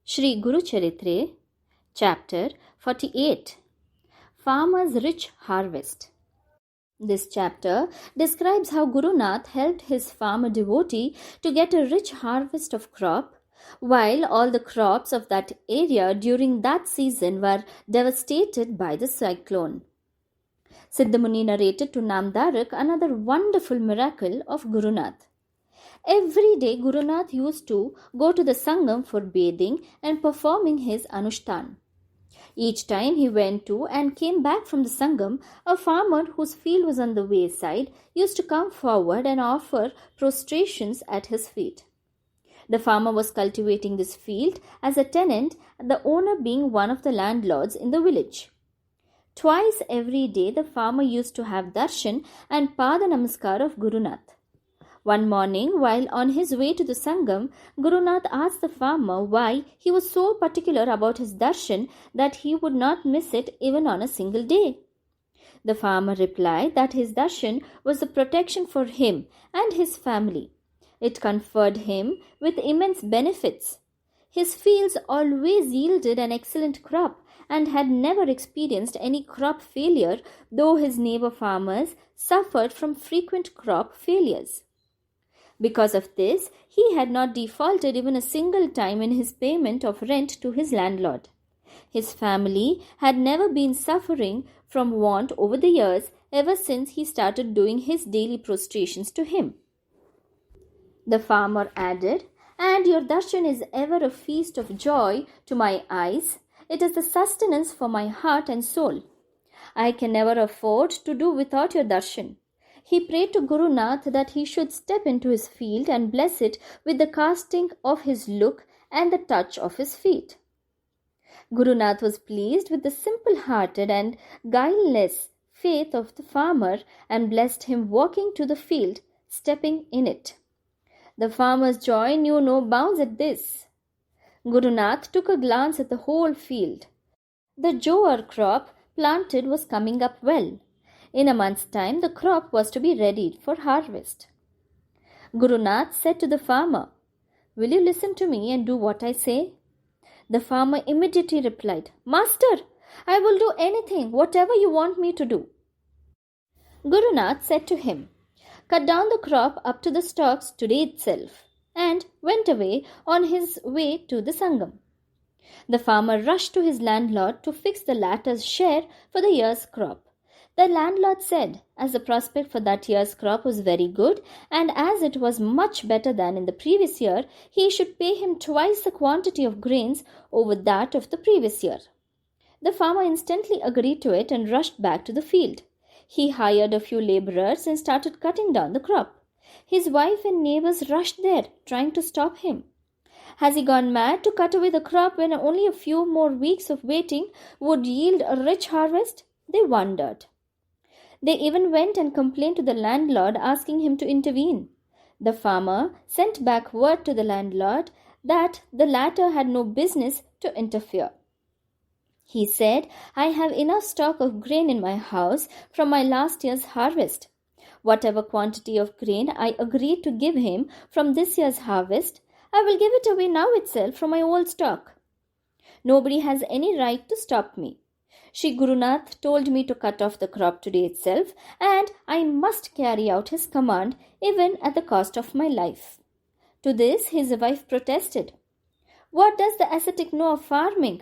Shri Guru Charitre, Chapter 48, Farmer's Rich Harvest. This chapter describes how Guru Nath helped his farmer devotee to get a rich harvest of crop, while all the crops of that area during that season were devastated by the cyclone. Siddhamuni narrated to Namdarak another wonderful miracle of Guru Nath. Every day Guru Nath used to go to the Sangam for bathing and performing his Anushtan. Each time he went to and came back from the Sangam, a farmer whose field was on the wayside used to come forward and offer prostrations at his feet. The farmer was cultivating this field as a tenant, the owner being one of the landlords in the village. Twice every day the farmer used to have darshan and pada namaskar of Guru Nath. One morning, while on his way to the Sangam, Guru Nath asked the farmer why he was so particular about his darshan that he would not miss it even on a single day. The farmer replied that his darshan was a protection for him and his family. It conferred him with immense benefits. His fields always yielded an excellent crop and had never experienced any crop failure, though his neighbor farmers suffered from frequent crop failures. Because of this, he had not defaulted even a single time in his payment of rent to his landlord. His family had never been suffering from want over the years, ever since he started doing his daily prostrations to him. The farmer added, "And your darshan is ever a feast of joy to my eyes. It is the sustenance for my heart and soul. I can never afford to do without your darshan." He prayed to Guru Nath that he should step into his field and bless it with the casting of his look and the touch of his feet. Guru Nath was pleased with the simple-hearted and guileless faith of the farmer and blessed him walking to the field, stepping in it. The farmer's joy knew no bounds at this. Guru Nath took a glance at the whole field. The jowar crop planted was coming up well. In a month's time, the crop was to be ready for harvest. Guru Nath said to the farmer, "Will you listen to me and do what I say?" The farmer immediately replied, "Master, I will do anything, whatever you want me to do." Guru Nath said to him, "Cut down the crop up to the stalks today itself," and went away on his way to the Sangam. The farmer rushed to his landlord to fix the latter's share for the year's crop. The landlord said, as the prospect for that year's crop was very good, and as it was much better than in the previous year, he should pay him twice the quantity of grains over that of the previous year. The farmer instantly agreed to it and rushed back to the field. He hired a few laborers and started cutting down the crop. His wife and neighbors rushed there, trying to stop him. Has he gone mad to cut away the crop when only a few more weeks of waiting would yield a rich harvest? They wondered. They even went and complained to the landlord, asking him to intervene. The farmer sent back word to the landlord that the latter had no business to interfere. He said, "I have enough stock of grain in my house from my last year's harvest. Whatever quantity of grain I agreed to give him from this year's harvest, I will give it away now itself from my old stock. Nobody has any right to stop me. Shri Guru Nath told me to cut off the crop today itself, and I must carry out his command even at the cost of my life." To this his wife protested. "What does the ascetic know of farming?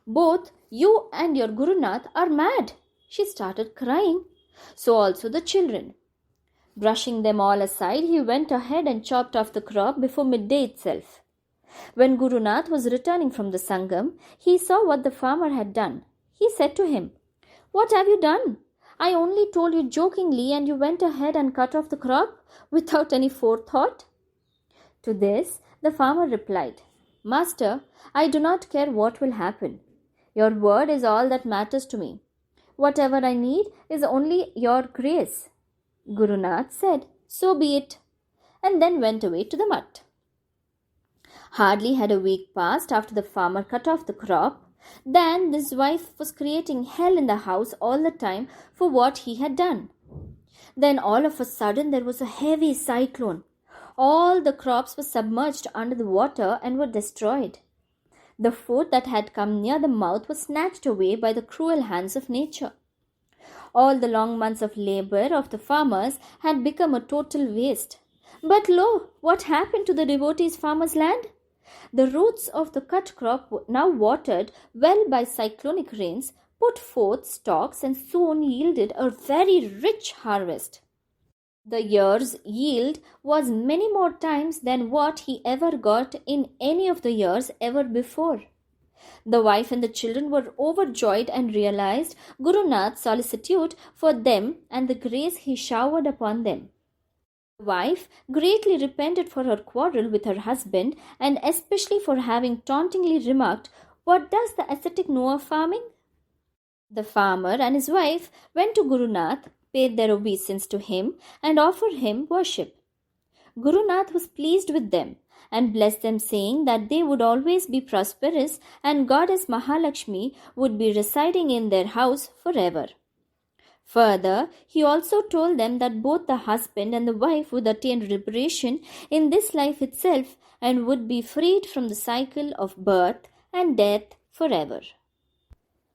Both you and your Guru Nath are mad." She started crying. So also the children. Brushing them all aside, he went ahead and chopped off the crop before midday itself. When Guru Nath was returning from the Sangam, he saw what the farmer had done. He said to him, "What have you done? I only told you jokingly and you went ahead and cut off the crop without any forethought." To this, the farmer replied, "Master, I do not care what will happen. Your word is all that matters to me. Whatever I need is only your grace." Guru Nath said, "So be it," and then went away to the mutt. Hardly had a week passed after the farmer cut off the crop than his wife was creating hell in the house all the time for what he had done. Then all of a sudden there was a heavy cyclone. All the crops were submerged under the water and were destroyed. The food that had come near the mouth was snatched away by the cruel hands of nature. All the long months of labor of the farmers had become a total waste. But lo, what happened to the devotees' farmers' land? The roots of the cut crop, now watered well by cyclonic rains, put forth stalks and soon yielded a very rich harvest. The year's yield was many more times than what he ever got in any of the years ever before. The wife and the children were overjoyed and realized Guru Nath's solicitude for them and the grace he showered upon them. The wife greatly repented for her quarrel with her husband and especially for having tauntingly remarked, "What does the ascetic know of farming?" The farmer and his wife went to Guru Nath, paid their obeisance to him, and offered him worship. Guru Nath was pleased with them and blessed them, saying that they would always be prosperous and Goddess Mahalakshmi would be residing in their house forever. Further, he also told them that both the husband and the wife would attain liberation in this life itself and would be freed from the cycle of birth and death forever.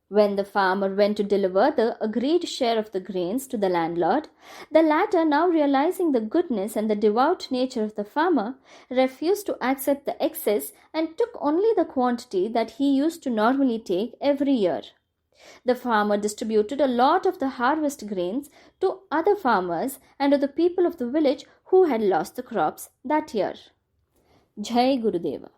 When the farmer went to deliver the agreed share of the grains to the landlord, the latter, now realizing the goodness and the devout nature of the farmer, refused to accept the excess and took only the quantity that he used to normally take every year. The farmer distributed a lot of the harvest grains to other farmers and to the people of the village who had lost the crops that year. Jai Gurudeva.